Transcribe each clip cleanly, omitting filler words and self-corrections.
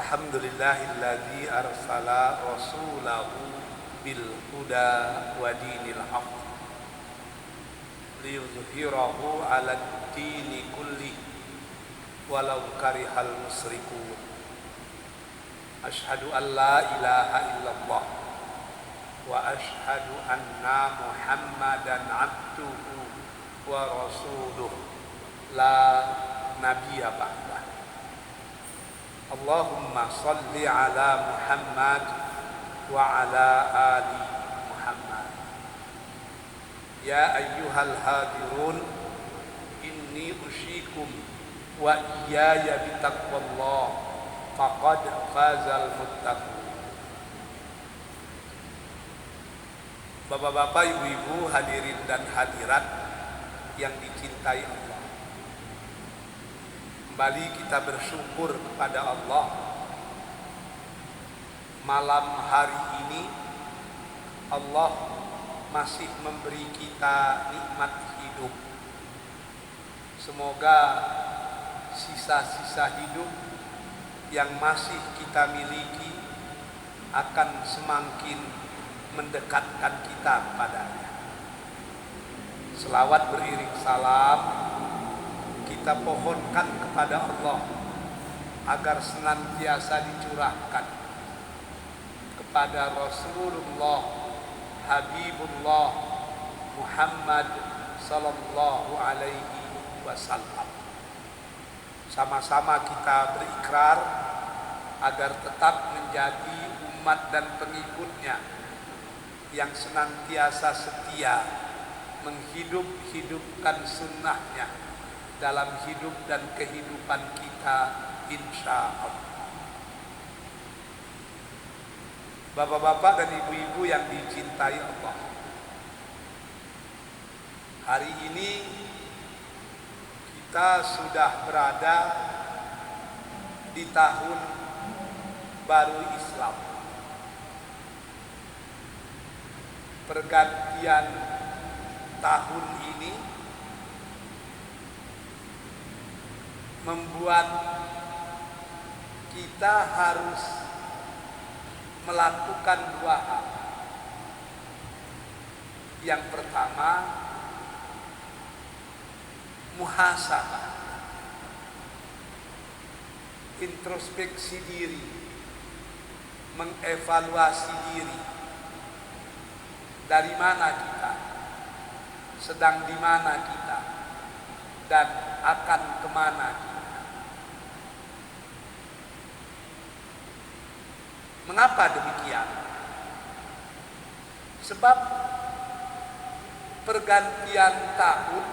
Alhamdulillahilladzi arsala rasulahu bil huda wa dinil haqq liyuzhirahu 'alad dini kulli walau karihal musyrikun. Asyhadu an la ilaha illallah wa asyhadu anna Muhammadan abduhu wa rasuluh la nabiyya ba'dah. Allahumma salli ala Muhammad wa ala ali Muhammad. Ya ayyuhal hadirun, inni usyikum wa iyaya bitaqwallah faqad fazal muttaqun. Bapak-bapak, ibu-ibu, hadirin dan hadirat yang dicintai Allah, kembali kita bersyukur kepada Allah. Malam hari ini Allah masih memberi kita nikmat hidup. Semoga sisa-sisa hidup yang masih kita miliki akan semakin mendekatkan kita padanya. Selawat beriring salam kita pohonkan kepada Allah agar senantiasa dicurahkan kepada Rasulullah Habibullah Muhammad sallallahu alaihi wasallam. Sama-sama kita berikrar agar tetap menjadi umat dan pengikutnya yang senantiasa setia menghidup-hidupkan sunnahnya dalam hidup dan kehidupan kita, insya Allah. Bapak-bapak dan ibu-ibu yang dicintai Allah, hari ini kita sudah berada di tahun baru Islam. Pergantian tahun ini membuat kita harus melakukan dua hal. Yang pertama, muhasabah, introspeksi diri, mengevaluasi diri. Dari mana kita, sedang di mana kita, dan akan kemana kita. Mengapa demikian? Sebab pergantian tahun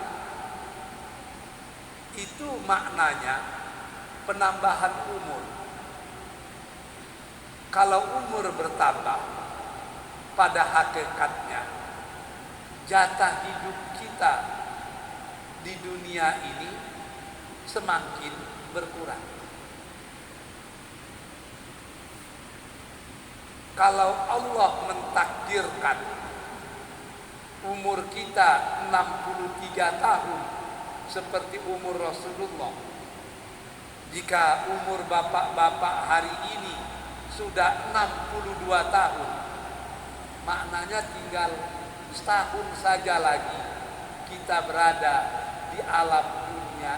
itu maknanya penambahan umur. Kalau umur bertambah, pada hakikatnya jatah hidup kita di dunia ini semakin berkurang. Kalau Allah mentakdirkan umur kita 63 tahun seperti umur Rasulullah, jika umur bapak-bapak hari ini sudah 62 tahun, maknanya tinggal setahun saja lagi kita berada di alam dunia.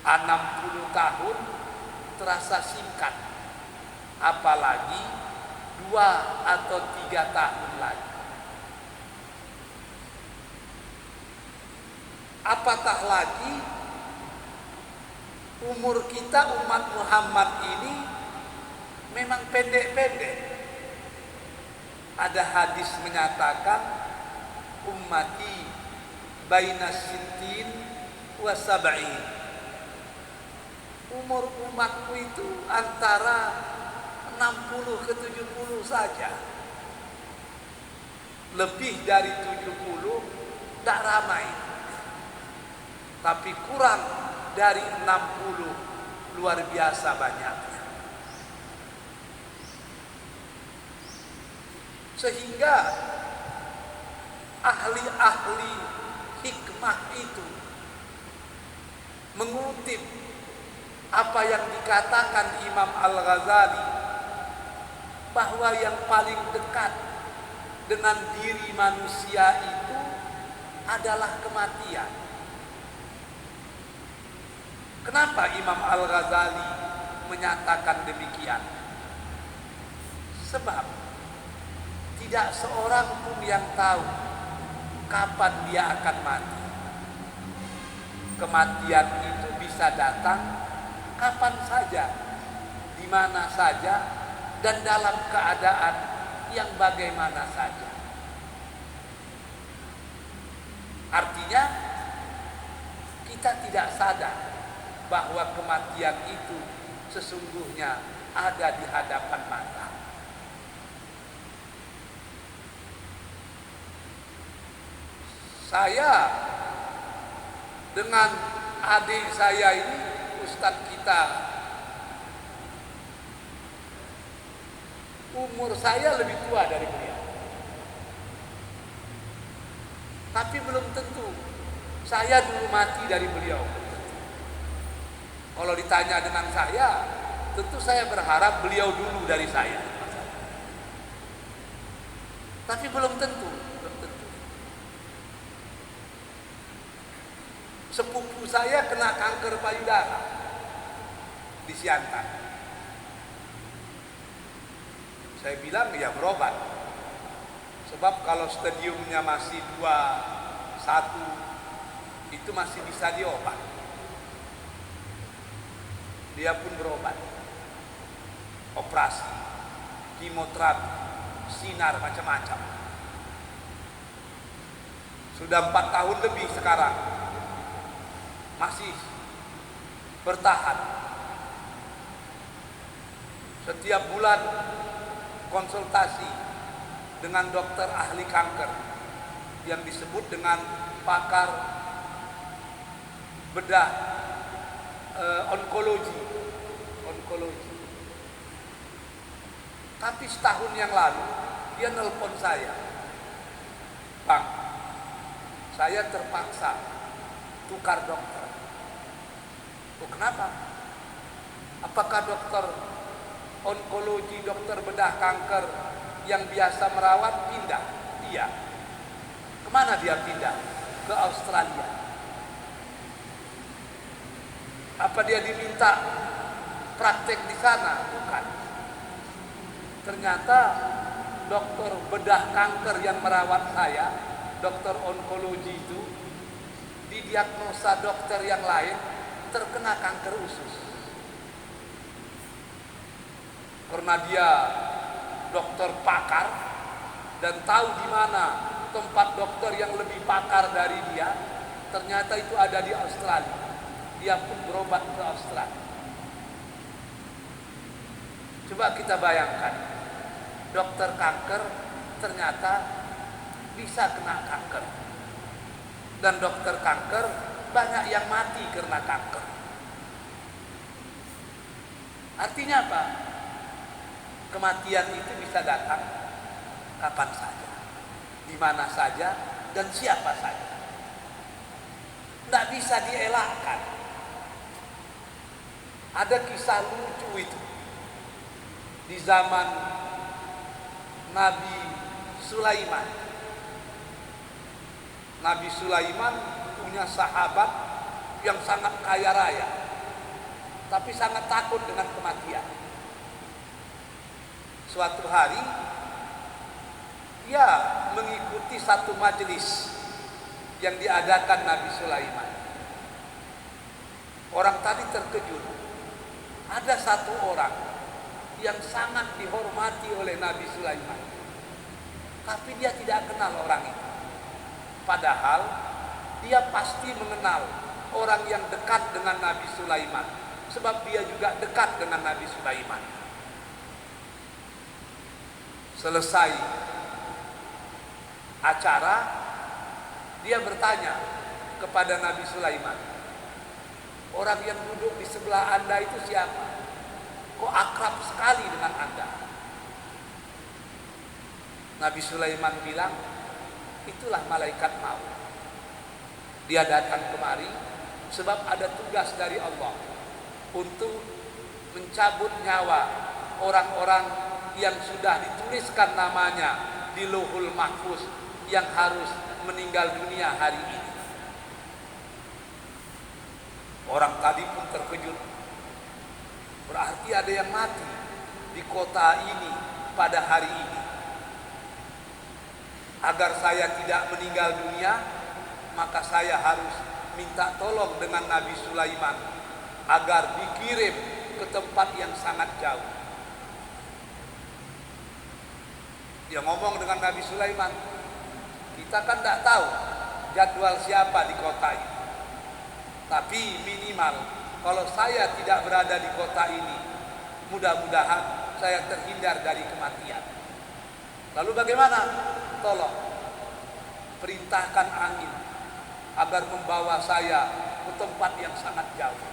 60 tahun terasa singkat, apalagi 2 atau 3 tahun lagi. Apatah lagi umur kita umat Muhammad ini memang pendek-pendek. Ada hadis menyatakan ummati bainas sittin wa sab'in. Umur umatku itu antara 60 ke 70 saja. Lebih dari 70 tidak ramai. Tapi kurang dari 60 luar biasa banyaknya. Sehingga ahli hikmah itu mengutip apa yang dikatakan Imam Al-Ghazali, bahwa yang paling dekat dengan diri manusia itu adalah kematian. Kenapa Imam Al-Ghazali menyatakan demikian? Sebab tidak seorang pun yang tahu kapan dia akan mati. Kematian itu bisa datang kapan saja, di mana saja, dan dalam keadaan yang bagaimana saja. Artinya kita tidak sadar bahwa kematian itu sesungguhnya ada di hadapan mata. Saya dengan adik saya ini, Ustadz kita, umur saya lebih tua dari beliau. Tapi belum tentu saya dulu mati dari beliau. Kalau ditanya dengan saya, tentu saya berharap beliau dulu dari saya. Tapi belum tentu. Sepupu saya kena kanker payudara di Siantar. Saya bilang ya berobat. Sebab kalau stadiumnya masih 2, 1, itu masih bisa diobat. Dia pun berobat. Operasi, kemoterapi, sinar, macam-macam. Sudah 4 tahun lebih sekarang. Masih bertahan. Setiap bulan konsultasi dengan dokter ahli kanker yang disebut dengan pakar bedah onkologi. Tapi setahun yang lalu dia nelpon saya, "Bang, saya terpaksa tukar dokter." "Oh, kenapa? Apakah dokter onkologi, dokter bedah kanker yang biasa merawat pindah?" "Iya." "Kemana dia pindah?" "Ke Australia." "Apa dia diminta praktek di sana?" "Bukan." Ternyata dokter bedah kanker yang merawat saya, dokter onkologi itu, didiagnosa dokter yang lain terkena kanker usus. Karena dia dokter pakar dan tahu di mana tempat dokter yang lebih pakar dari dia, ternyata itu ada di Australia. Dia pun berobat ke Australia. Coba kita bayangkan, dokter kanker ternyata bisa kena kanker. Dan dokter kanker banyak yang mati karena kanker. Artinya apa? Kematian itu bisa datang kapan saja, di mana saja, dan siapa saja. Tidak bisa dielakkan. Ada kisah lucu itu di zaman Nabi Sulaiman. Nabi Sulaiman punya sahabat yang sangat kaya raya, tapi sangat takut dengan kematian. Suatu hari dia mengikuti satu majelis yang diadakan Nabi Sulaiman. Orang tadi terkejut. Ada satu orang yang sangat dihormati oleh Nabi Sulaiman, tapi dia tidak kenal orang itu. Padahal dia pasti mengenal orang yang dekat dengan Nabi Sulaiman, sebab dia juga dekat dengan Nabi Sulaiman. Selesai acara, dia bertanya kepada Nabi Sulaiman, "Orang yang duduk di sebelah Anda itu siapa? Kok akrab sekali dengan Anda?" Nabi Sulaiman bilang, "Itulah malaikat maut. Dia datang kemari sebab ada tugas dari Allah untuk mencabut nyawa orang-orang yang sudah dituliskan namanya di Lauhul Mahfuz yang harus meninggal dunia hari ini. Orang tadi pun terkejut. Berarti ada yang mati di kota ini pada hari ini. Agar saya tidak meninggal dunia, maka saya harus minta tolong dengan Nabi Sulaiman agar dikirim ke tempat yang sangat jauh. Dia ngomong dengan Nabi Sulaiman, kita kan tidak tahu jadwal siapa di kota ini. Tapi minimal kalau saya tidak berada di kota ini, mudah-mudahan saya terhindar dari kematian. Lalu bagaimana? Tolong perintahkan angin agar membawa saya ke tempat yang sangat jauh.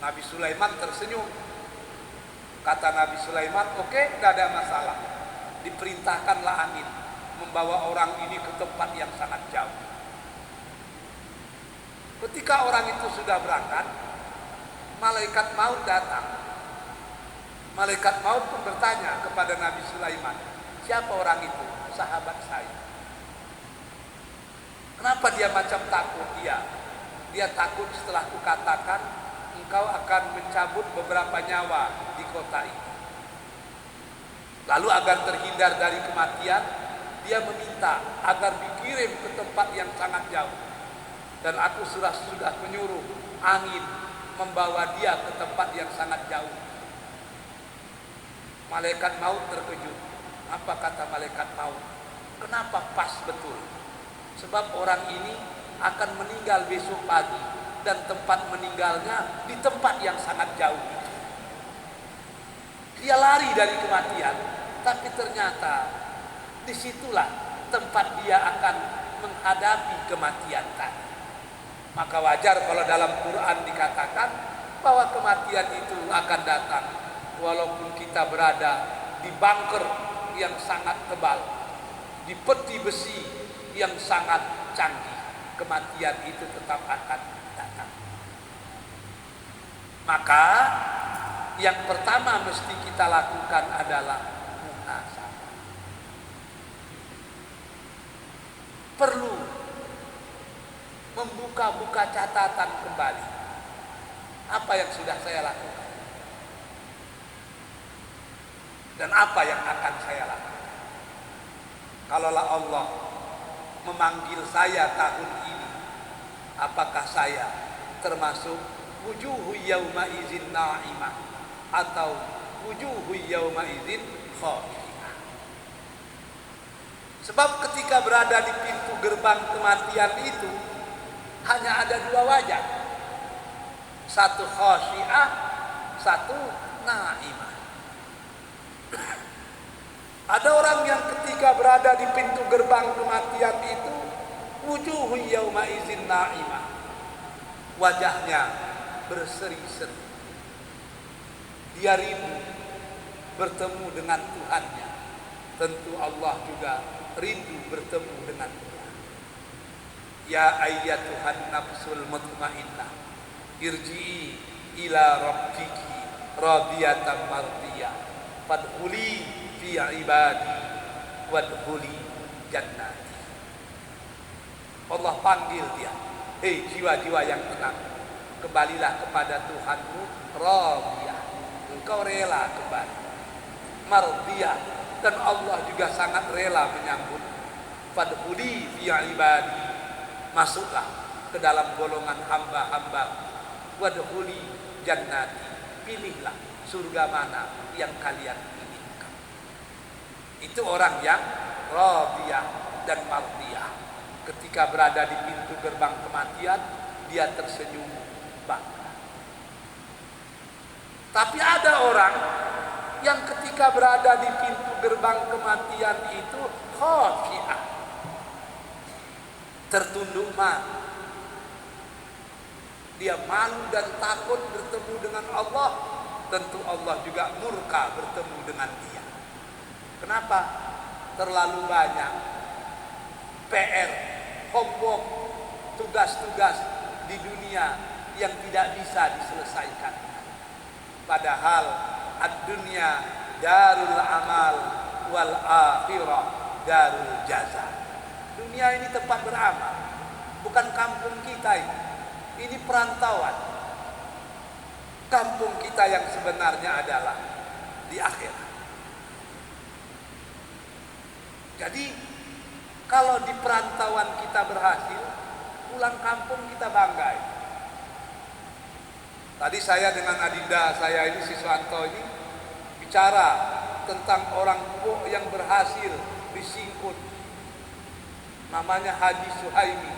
Nabi Sulaiman tersenyum. Kata Nabi Sulaiman, oke, tidak ada masalah. Diperintahkanlah angin membawa orang ini ke tempat yang sangat jauh. Ketika orang itu sudah berangkat, malaikat maut datang. Malaikat maut pun bertanya kepada Nabi Sulaiman, siapa orang itu? Sahabat saya. Kenapa dia macam takut? Dia takut setelah kukatakan engkau akan mencabut beberapa nyawa di kota ini. Lalu agar terhindar dari kematian, dia meminta agar dikirim ke tempat yang sangat jauh. Dan aku sudah menyuruh angin membawa dia ke tempat yang sangat jauh. Malaikat maut terkejut. Apa kata malaikat maut? Kenapa pas betul? Sebab orang ini akan meninggal besok pagi dan tempat meninggalnya di tempat yang sangat jauh. Dia lari dari kematian, tapi ternyata disitulah tempat dia akan menghadapi kematian tadi. Maka wajar kalau dalam Quran dikatakan bahwa kematian itu akan datang walaupun kita berada di bunker yang sangat tebal, di peti besi yang sangat canggih, kematian itu tetap akan datang. Maka yang pertama mesti kita lakukan adalah muhasabah. Perlu membuka-buka catatan kembali. Apa yang sudah saya lakukan? Dan apa yang akan saya lakukan? Kalaulah Allah memanggil saya tahun ini, apakah saya termasuk wujuhu yauma izin na'imah atau wujuhu yauma izin khashi'ah? Sebab ketika berada di pintu gerbang kematian itu hanya ada dua wajah, satu khashi'ah, satu na'imah. Ada orang yang ketika berada di pintu gerbang kematian itu wujuhu yauma izin na'imah, wajahnya berseri-seri, dia rindu bertemu dengan Tuhannya. Tentu Allah juga rindu bertemu dengan Tuhan. Ya ayyatuhan nafsul mutmainnah, irji'i ila rabbiki radiyatan mardiyah, fadkhuli fi ibadi wadkhuli jannati. Allah panggil dia, hei jiwa-jiwa yang tenang, kembalilah kepada Tuhanmu, radiyah, engkau rela kembali, mardiyah, dan Allah juga sangat rela menyambut. Fadkhuli fi ibadi, masuklah ke dalam golongan hamba-hamba, wadkhuli jannati, pilihlah surga mana yang kalian inginkan. Itu orang yang radiyah dan mardiyah. Ketika berada di pintu gerbang kematian, dia tersenyum bangga. Tapi ada orang yang ketika berada di pintu gerbang kematian itu khashi'ah, tertunduk malu. Dia malu dan takut bertemu dengan Allah. Tentu Allah juga murka bertemu dengan dia. Kenapa? Terlalu banyak PR, homework, tugas-tugas di dunia yang tidak bisa diselesaikan. Padahal ad-dunya darul amal wal akhirah darul jaza. Dunia ini tempat beramal, bukan kampung kita ini. Ini perantauan. Kampung kita yang sebenarnya adalah di akhirat. Jadi kalau di perantauan kita berhasil, pulang kampung kita bangga. Tadi saya dengan adinda saya ini, Siswanto ini, bicara tentang orang tua yang berhasil di Singkut. Namanya Haji Suhaimi,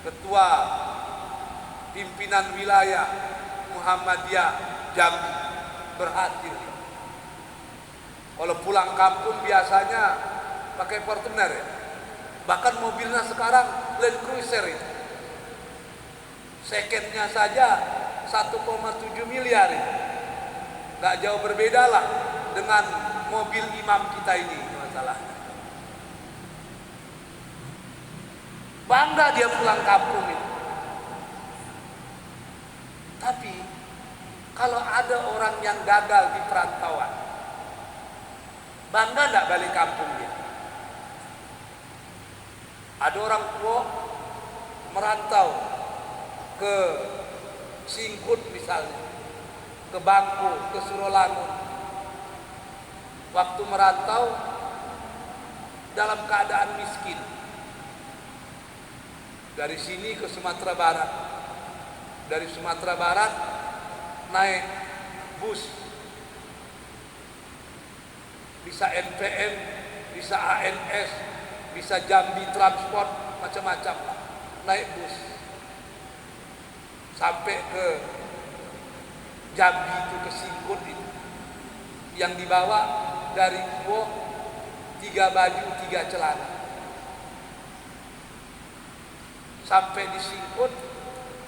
ketua pimpinan wilayah Muhammadiyah Jambi, berhasil. Kalau pulang kampung biasanya pakai Fortuner ya. Bahkan mobilnya sekarang Land Cruiser itu. Secondnya saja 1,7 miliar ya. Gak jauh berbeda lah dengan mobil imam kita ini masalahnya. Bangga dia pulang kampung itu. Tapi kalau ada orang yang gagal di perantauan, bangga enggak balik kampung dia? Ada orang tua merantau ke Singkut misalnya, ke Bangko, ke Surolangun. Waktu merantau dalam keadaan miskin. Dari sini ke Sumatera Barat. Dari Sumatera Barat naik bus. Bisa NPM, bisa ANS, bisa Jambi Transport, macam-macam lah. Naik bus sampai ke Jambi itu, ke Singkut itu. Yang dibawa dari Kuo 3 baju 3 celana. Sampai di Singkut,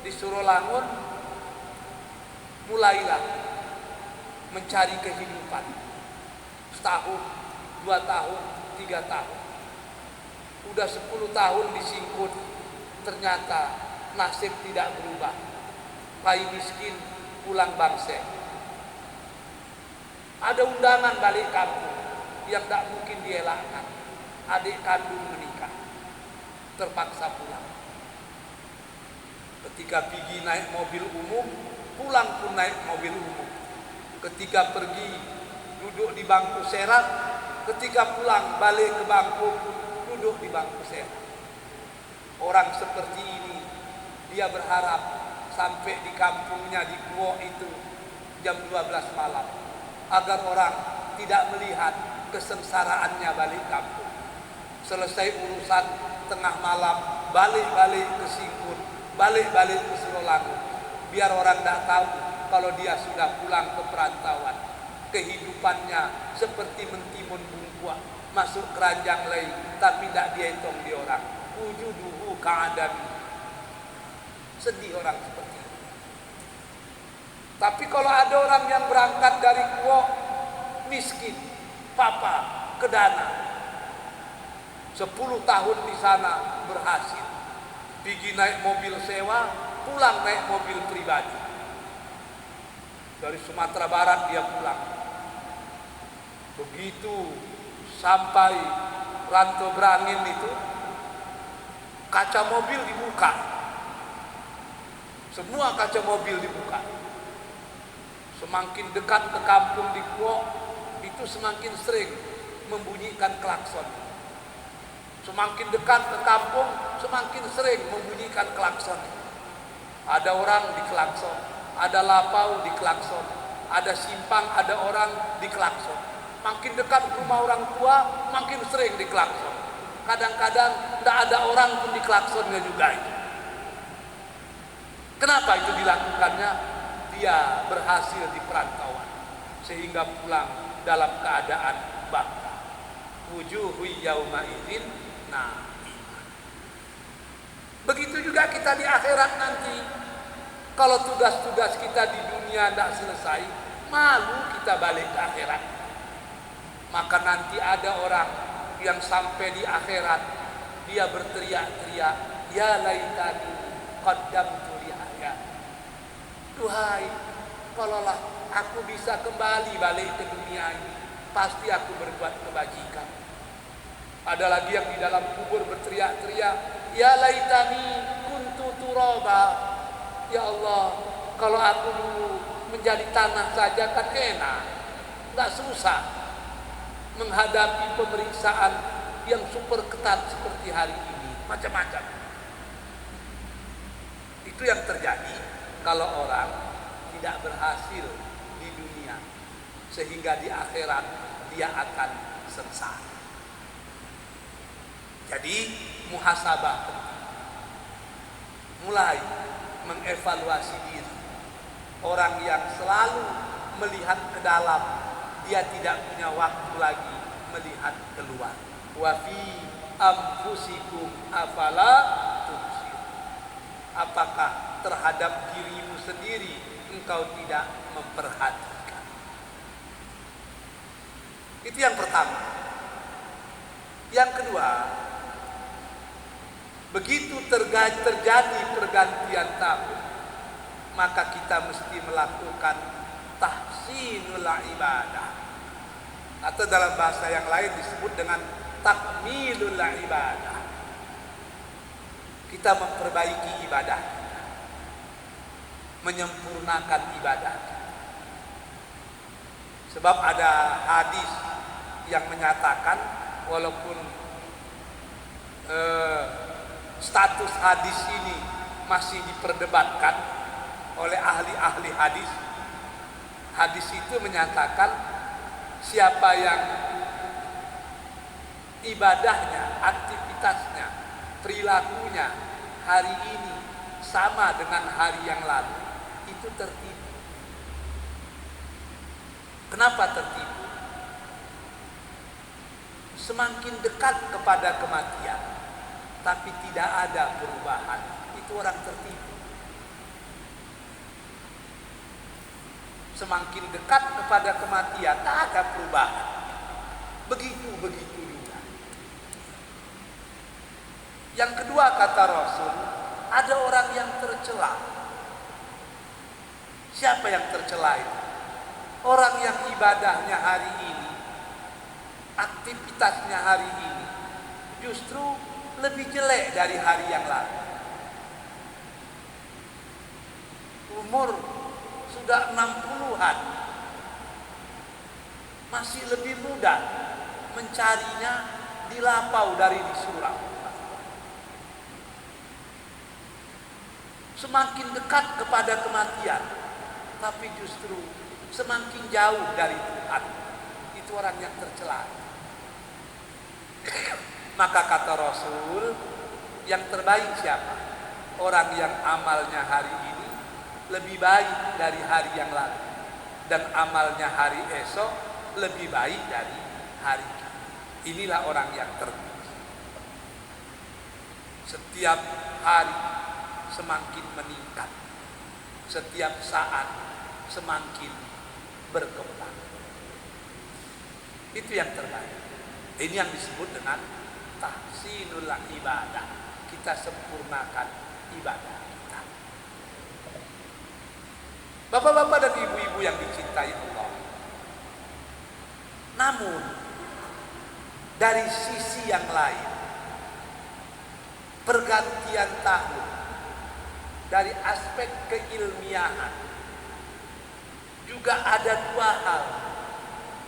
di Surolangun, mulailah mencari kehidupan. Setahun, 2 tahun, 3 tahun. Udah 10 tahun di Singkut, ternyata nasib tidak berubah. Pai miskin, pulang bangsa. Ada undangan balik kampung yang tak mungkin dielakkan. Adik kandung menikah, terpaksa pulang. Ketika pergi naik mobil umum, pulang pun naik mobil umum. Ketika pergi duduk di bangku serap, ketika pulang balik ke bangku, duduk di bangku serap. Orang seperti ini, dia berharap sampai di kampungnya di Kuo itu jam 12 malam, agar orang tidak melihat kesengsaraannya balik kampung. Selesai urusan tengah malam, balik-balik ke Singkut, balik-balik ke Surolangun, biar orang tidak tahu kalau dia sudah pulang ke perantauan. Kehidupannya seperti mentimun bungkuah, masuk keranjang lain, tapi tidak dia hitung di orang. Wujuduhu ka'adami. Sedih orang seperti itu. Tapi kalau ada orang yang berangkat dari Kuo, miskin, papa, kedana, 10 tahun di sana berhasil. Pergi naik mobil sewa, pulang naik mobil pribadi. Dari Sumatera Barat dia pulang. Begitu sampai Rantau Berangin itu, kaca mobil dibuka. Semua kaca mobil dibuka. Semakin dekat ke kampung di Kuo, itu semakin sering membunyikan klakson. Semakin dekat ke kampung, semakin sering membunyikan klakson. Ada orang di klakson, ada lapau di klakson, ada simpang, ada orang di klakson. Makin dekat ke rumah orang tua, makin sering di klakson. Kadang-kadang tidak ada orang pun di klaksonnya juga itu. Kenapa itu dilakukannya? Dia berhasil di perantauan, sehingga pulang dalam keadaan bangga. Wujuhu yauma idzin na'imah. Begitu juga kita di akhirat nanti. Kalau tugas-tugas kita di dunia tidak selesai, malu kita balik ke akhirat. Maka nanti ada orang yang sampai di akhirat, dia berteriak-teriak, ya laitani qaddamtu li hayati. Duhai, kalaulah aku bisa kembali balik ke dunia ini, pasti aku berbuat kebajikan. Ada lagi yang di dalam kubur berteriak-teriak, ya laitani kuntu turaba. Ya Allah, kalau aku dulu menjadi tanah saja kan enak, nggak susah menghadapi pemeriksaan yang super ketat seperti hari ini, macam-macam. Itu yang terjadi kalau orang tidak berhasil di dunia, sehingga di akhirat dia akan sengsara. Jadi muhasabah penting. Mulai mengevaluasi diri. Orang yang selalu melihat ke dalam, dia tidak punya waktu lagi melihat keluar. Wa fi anfusikum afala tubsir. Apakah terhadap dirimu sendiri engkau tidak memperhatikan? Itu yang pertama. Yang kedua, begitu terjadi pergantian tahun, maka kita mesti melakukan tahsinul ibadah, atau dalam bahasa yang lain disebut dengan takmilul ibadah. Kita memperbaiki ibadah kita, menyempurnakan ibadah kita. Sebab ada hadis yang menyatakan, walaupun status hadis ini masih diperdebatkan oleh ahli-ahli hadis. Hadis itu menyatakan siapa yang ibadahnya, aktivitasnya, perilakunya hari ini sama dengan hari yang lalu, itu tertipu. Kenapa tertipu? Semakin dekat kepada kematian tapi tidak ada perubahan, itu orang tertipu. Semakin dekat kepada kematian tak ada perubahan, begitu juga. Yang kedua, kata Rasul, ada orang yang tercela. Siapa yang tercela itu? Orang yang ibadahnya hari ini, aktivitasnya hari ini justru lebih jelek dari hari yang lalu. Umur sudah 60-an, masih lebih mudah mencarinya di lapau dari di surau. Semakin dekat kepada kematian, tapi justru semakin jauh dari Tuhan. Itu orang yang tercela. Maka kata Rasul, yang terbaik siapa? Orang yang amalnya hari ini lebih baik dari hari yang lalu, dan amalnya hari esok lebih baik dari hari ini. Inilah orang yang terbaik. Setiap hari semakin meningkat, setiap saat semakin berkembang. Itu yang terbaik. Ini yang disebut dengan tahsinul ibadah. Kita sempurnakan ibadah kita. Bapak-bapak dan ibu-ibu yang dicintai Allah. Namun dari sisi yang lain, pergantian tahun dari aspek keilmiahan juga ada dua hal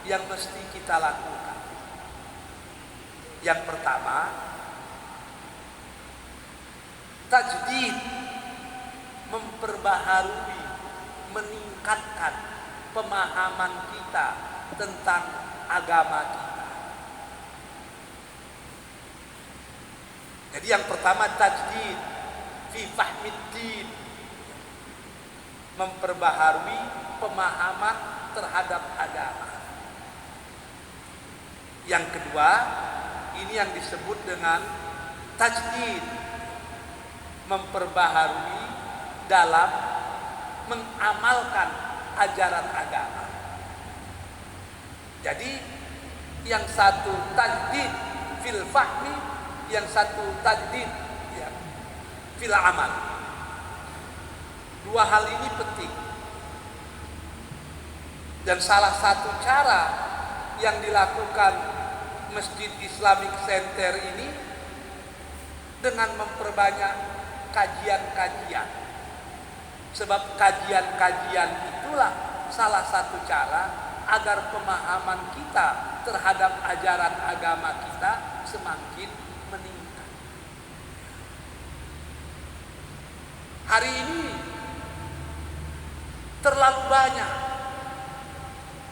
yang mesti kita lakukan. Yang pertama, tajdid, memperbaharui, meningkatkan pemahaman kita tentang agama kita. Jadi yang pertama tajdid fi fahmiddin, memperbaharui pemahaman terhadap agama. Yang kedua, ini yang disebut dengan tajdid, memperbaharui dalam mengamalkan ajaran agama. Jadi yang satu tajdid fil fahmi, yang satu tajdid ya fil amal. Dua hal ini penting. Dan salah satu cara yang dilakukan Masjid Islamic Center ini dengan memperbanyak kajian-kajian. Sebab kajian-kajian itulah salah satu cara agar pemahaman kita terhadap ajaran agama kita semakin meningkat. Hari ini terlalu banyak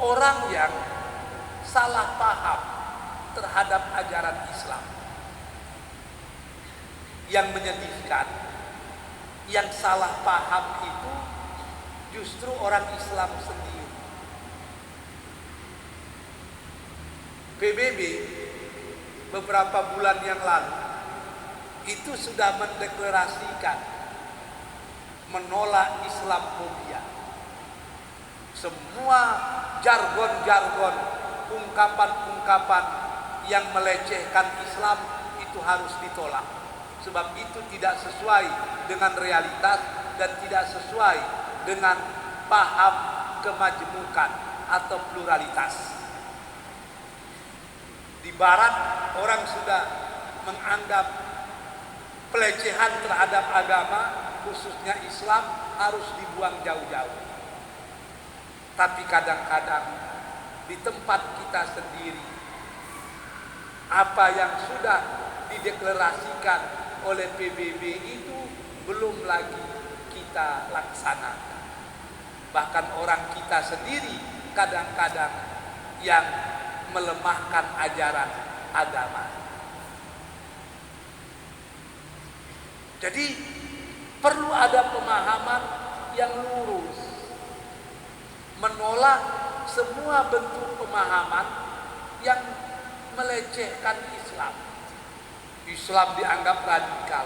orang yang salah paham terhadap ajaran Islam. Yang menyedihkan, yang salah paham itu justru orang Islam sendiri. PBB beberapa bulan yang lalu itu sudah mendeklarasikan menolak Islamofobia. Semua jargon-jargon, ungkapan-ungkapan yang melecehkan Islam itu harus ditolak. Sebab itu tidak sesuai dengan realitas dan tidak sesuai dengan paham kemajemukan atau pluralitas. Di barat orang sudah menganggap pelecehan terhadap agama, khususnya Islam, harus dibuang jauh-jauh. Tapi kadang-kadang di tempat kita sendiri, apa yang sudah dideklarasikan oleh PBB itu belum lagi kita laksanakan. Bahkan orang kita sendiri kadang-kadang yang melemahkan ajaran agama. Jadi perlu ada pemahaman yang lurus, menolak semua bentuk pemahaman yang melecehkan Islam. Islam dianggap radikal,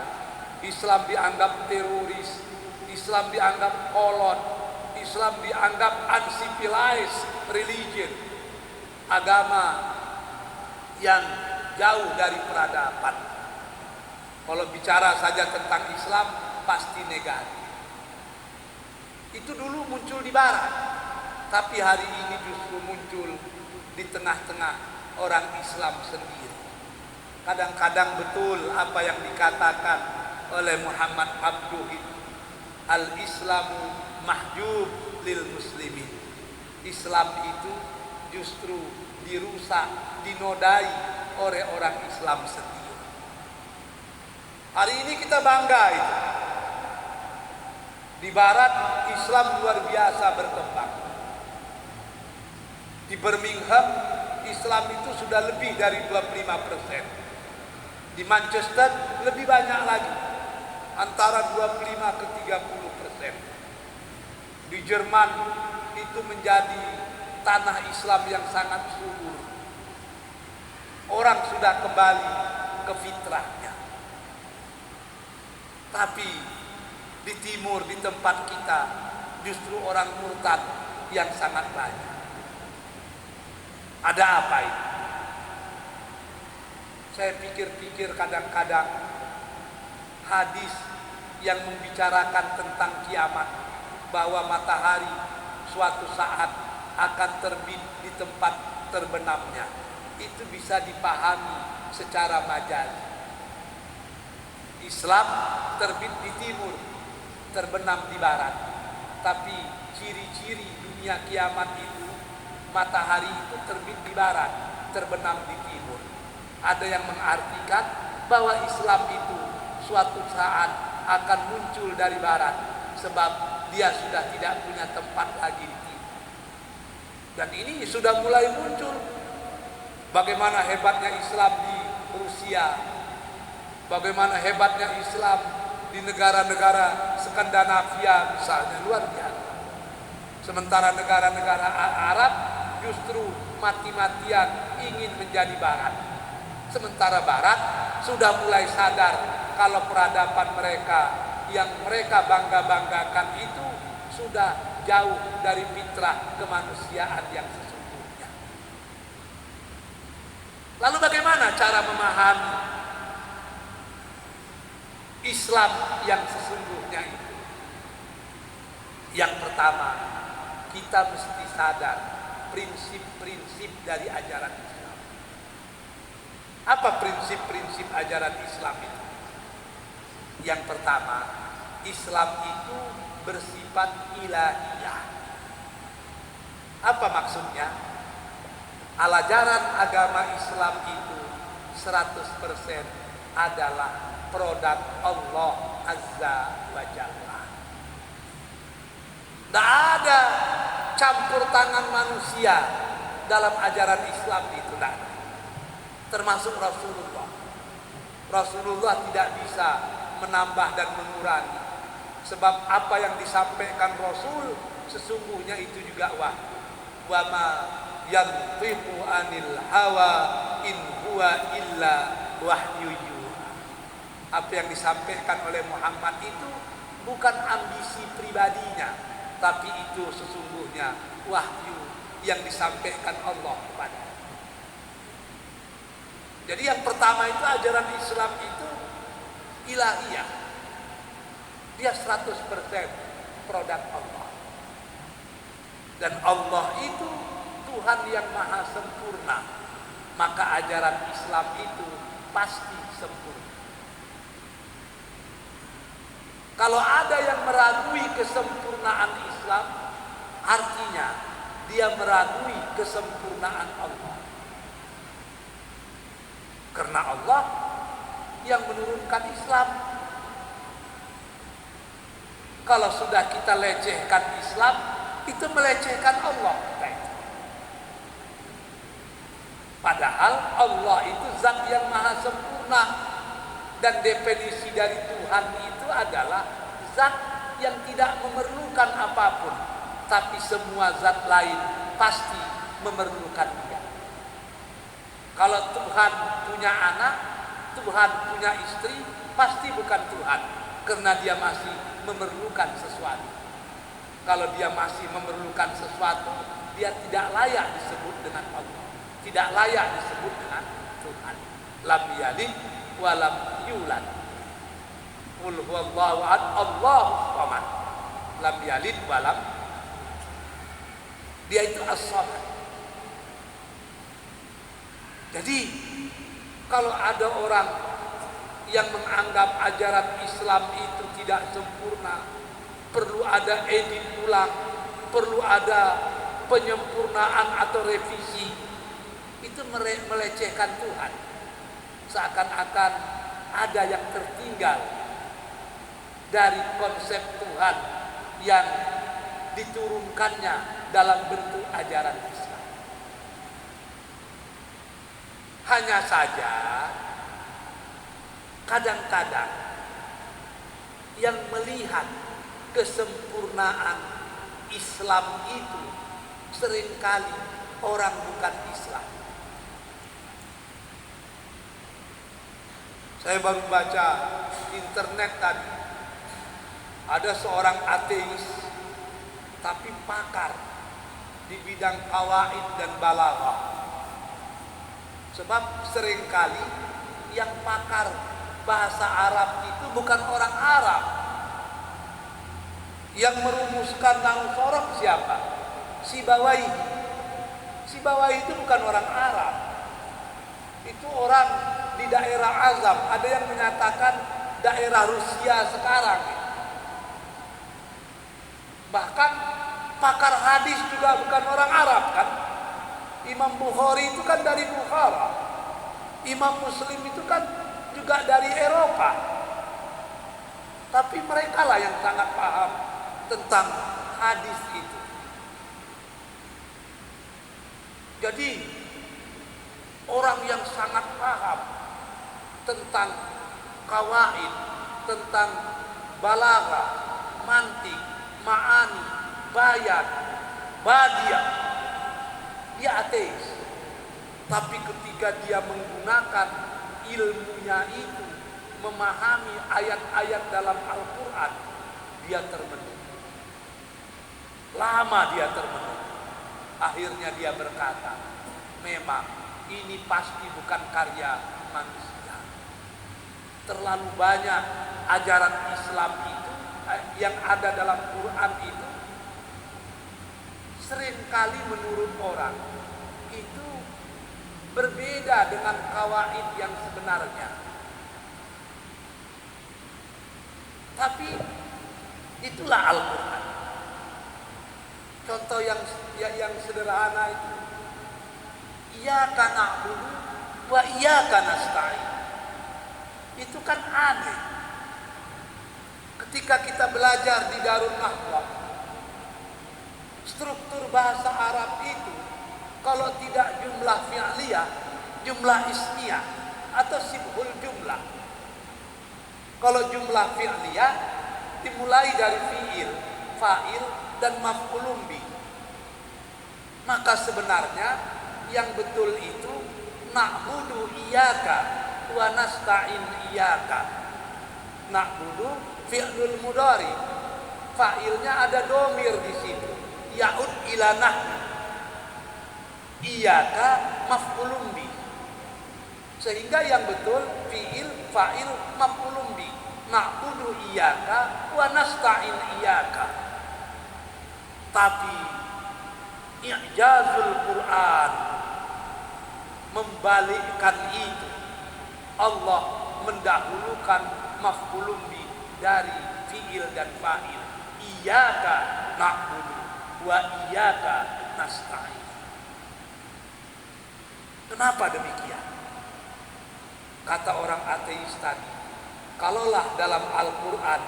Islam dianggap teroris, Islam dianggap kolot, Islam dianggap uncivilized religion, agama yang jauh dari peradaban. Kalau bicara saja tentang Islam pasti negatif. Itu dulu muncul di barat, tapi hari ini justru muncul di tengah-tengah orang Islam sendiri. Kadang-kadang betul apa yang dikatakan oleh Muhammad Abduh, al-Islamu mahjub lil muslimin. Islam itu justru dirusak, dinodai oleh orang Islam sendiri. Hari ini kita bangga itu. Di barat Islam luar biasa berkembang. Di Birmingham Islam itu sudah lebih dari 25%. Di Manchester lebih banyak lagi, antara 25 ke 30%. Di Jerman itu menjadi tanah Islam yang sangat subur. Orang sudah kembali ke fitrahnya. Tapi di timur, di tempat kita, justru orang murtad yang sangat banyak. Ada apa ini? Saya pikir-pikir kadang-kadang hadis yang membicarakan tentang kiamat, bahwa matahari suatu saat akan terbit di tempat terbenamnya, itu bisa dipahami secara majazi. Islam terbit di timur, terbenam di barat. Tapi ciri-ciri dunia kiamat itu, matahari itu terbit di barat, terbenam di timur. Ada yang mengartikan bahwa Islam itu suatu saat akan muncul dari barat, sebab dia sudah tidak punya tempat lagi di timur. Dan ini sudah mulai muncul. Bagaimana hebatnya Islam di Rusia, bagaimana hebatnya Islam di negara-negara Skandinavia misalnya, luar biasa. Sementara negara-negara Arab justru mati-matian ingin menjadi barat. Sementara barat sudah mulai sadar kalau peradaban mereka yang mereka bangga-banggakan itu sudah jauh dari fitrah kemanusiaan yang sesungguhnya. Lalu bagaimana cara memahami Islam yang sesungguhnya itu? Yang pertama, kita mesti sadar prinsip-prinsip dari ajaran Islam. Apa prinsip-prinsip ajaran Islam itu? Yang pertama, Islam itu bersifat ilahiyah. Apa maksudnya? Ajaran agama Islam itu 100% adalah produk Allah Azza wa Jalla. Tidak ada campur tangan manusia dalam ajaran Islam itu, tidak ada. Termasuk Rasulullah. Rasulullah tidak bisa menambah dan mengurangi. Sebab apa yang disampaikan Rasul sesungguhnya itu juga wahyu. Wa ma yantiqu anil hawa in huwa illa wahyu yuha. Apa yang disampaikan oleh Muhammad itu bukan ambisi pribadinya, tapi itu sesungguhnya wahyu yang disampaikan Allah kepada. Jadi yang pertama itu ajaran Islam itu ilahiyah. Dia 100% produk Allah. Dan Allah itu Tuhan yang maha sempurna. Maka ajaran Islam itu pasti sempurna. Kalau ada yang meragui kesempurnaan Islam, artinya dia meragui kesempurnaan Allah. Karena Allah yang menurunkan Islam. Kalau sudah kita lecehkan Islam, itu melecehkan Allah. Padahal Allah itu zat yang maha sempurna. Dan definisi dari Tuhan itu adalah zat yang tidak memerlukan apapun, tapi semua zat lain pasti memerlukan dia. Kalau Tuhan punya anak, Tuhan punya istri, pasti bukan Tuhan, karena dia masih memerlukan sesuatu. Kalau dia masih memerlukan sesuatu, dia tidak layak disebut dengan Allah, tidak layak disebut dengan Tuhan. Lam yalid wa lam yulad. Qul huwallahu ahad, Allahus samad. Lam yalid wa lam. Dia itu as-samad. Jadi kalau ada orang yang menganggap ajaran Islam itu tidak sempurna, perlu ada edit ulang, perlu ada penyempurnaan atau revisi, itu melecehkan Tuhan. Seakan-akan ada yang tertinggal dari konsep Tuhan yang diturunkannya dalam bentuk ajaran Islam. Hanya saja kadang-kadang yang melihat kesempurnaan Islam itu seringkali orang bukan Islam. Saya baru baca internet tadi, ada seorang ateis tapi pakar di bidang qawaid dan balaghah. Sebab seringkali yang pakar bahasa Arab itu bukan orang Arab. Yang merumuskan nahwu sorof siapa? Sibawaihi. Sibawaihi itu bukan orang Arab. Itu orang di daerah Azam. Ada yang menyatakan daerah Rusia sekarang. Bahkan pakar hadis juga bukan orang Arab kan? Imam Bukhari itu kan dari Bukhara. Imam Muslim itu kan juga dari Eropa. Tapi mereka lah yang sangat paham tentang hadis itu. Jadi orang yang sangat paham tentang qawaid, tentang balaghah, mantik, ma'ani, bayan, badiah, dia ateis. Tapi ketika dia menggunakan ilmunya itu memahami ayat-ayat dalam Al-Quran, dia termenung. Lama dia termenung. Akhirnya dia berkata, memang ini pasti bukan karya manusia. Terlalu banyak ajaran Islam itu yang ada dalam Quran itu seringkali menurut orang itu berbeda dengan kawaid yang sebenarnya. Tapi itulah Al-Quran. Contoh yang sederhana itu, iyyaka na'budu wa iyyaka nasta'in. Itu kan aneh. Ketika kita belajar di Darul Nahwa, struktur bahasa Arab itu kalau tidak jumlah fi'liyah, jumlah ismiyah atau sibhul jumlah. Kalau jumlah fi'liyah dimulai dari fi'il, fa'il dan maf'ulun bih. Maka sebenarnya yang betul itu na'budu iyyaka wa nasta'in iyyaka. Na'budu fi'lul mudhari. Fa'ilnya ada domir di situ. Ya'ud ila nahnu. Iyyaka maf'ulun bih. Sehingga yang betul fi'il, fa'il, maf'ulun bih. Na'budu iyyaka wa nasta'in iyyaka. Tapi i'jazul Quran membalikkan itu. Allah mendahulukan maf'ulun bih dari fi'il dan fa'il. Iyyaka na'budu wa iyyaka nasta'in. Kenapa demikian? Kata orang ateis tadi, kalaulah dalam Al-Quran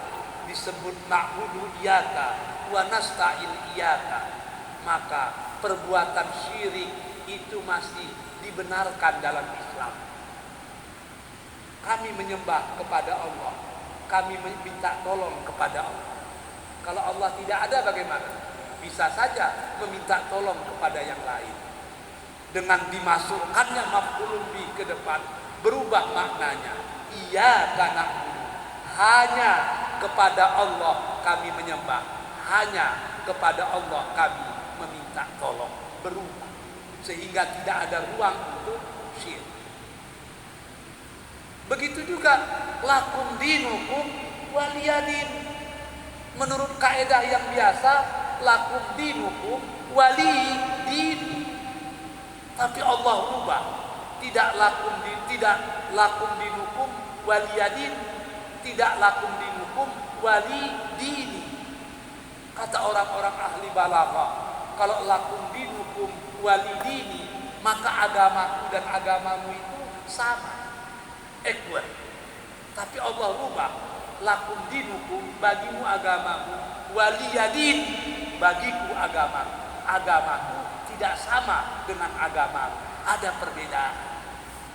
disebut na'budu iyyaka wa nasta'in iyyaka, maka perbuatan syirik itu masih dibenarkan dalam Islam. Kami menyembah kepada Allah, kami meminta tolong kepada Allah. Kalau Allah tidak ada bagaimana? Bisa saja meminta tolong kepada yang lain. Dengan dimasukkannya maf'ulun bih ke depan, berubah maknanya. Iyyaka na'budu, hanya kepada Allah kami menyembah, hanya kepada Allah kami meminta tolong. Berubah sehingga tidak ada ruang untuk syirik. Begitu juga lakum dinukum waliyadin. Menurut kaidah yang biasa, lakum dinukum wali din. Tapi Allah rubah, tidak lakum dinukum waliyadin, tidak lakum dinukum wali dini. Kata orang-orang ahli balaghah, kalau lakum dinukum wali dini, maka agamaku dan agamamu itu sama, equal. Tapi Allah rubah, lakum dinukum, bagimu agamamu, waliyadin, bagiku agamaku. Agamaku tidak sama dengan agamamu, ada perbedaan.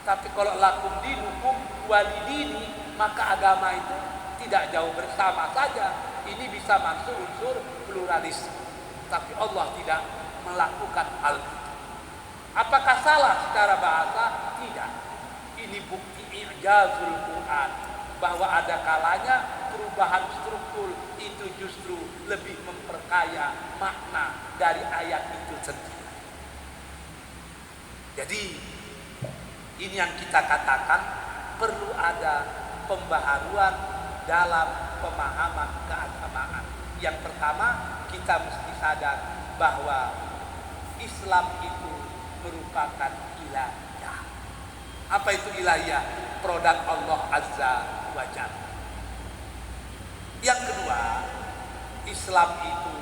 Tapi kalau lakum dinukum walidini, maka agama itu tidak jauh bersama saja. Ini bisa masuk unsur pluralisme. Tapi Allah tidak melakukan hal itu. Apakah salah secara bahasa? Tidak. Ini bukti i'jazul Quran, bahwa ada kalanya perubahan struktur itu justru lebih memperkaya makna dari ayat itu sendiri. Jadi ini yang kita katakan perlu ada pembaharuan dalam pemahaman keagamaan. Yang pertama, kita mesti sadar bahwa Islam itu merupakan ilahiyah. Apa itu ilahiyah? Produk Allah Azza wa Jalla. Yang kedua, Islam itu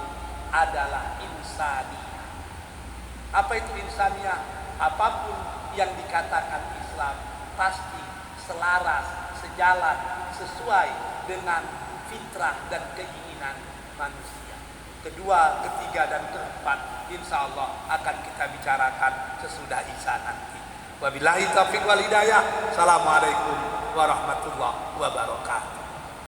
adalah insaniyah. Apa itu insaniyah? Apapun yang dikatakan Islam pasti selaras, sejalan, sesuai dengan fitrah dan keinginan manusia. Kedua, ketiga, dan keempat insya Allah akan kita bicarakan sesudah Isya nanti. Wabillahi taufiq wal hidayah. Assalamualaikum warahmatullahi wabarakatuh.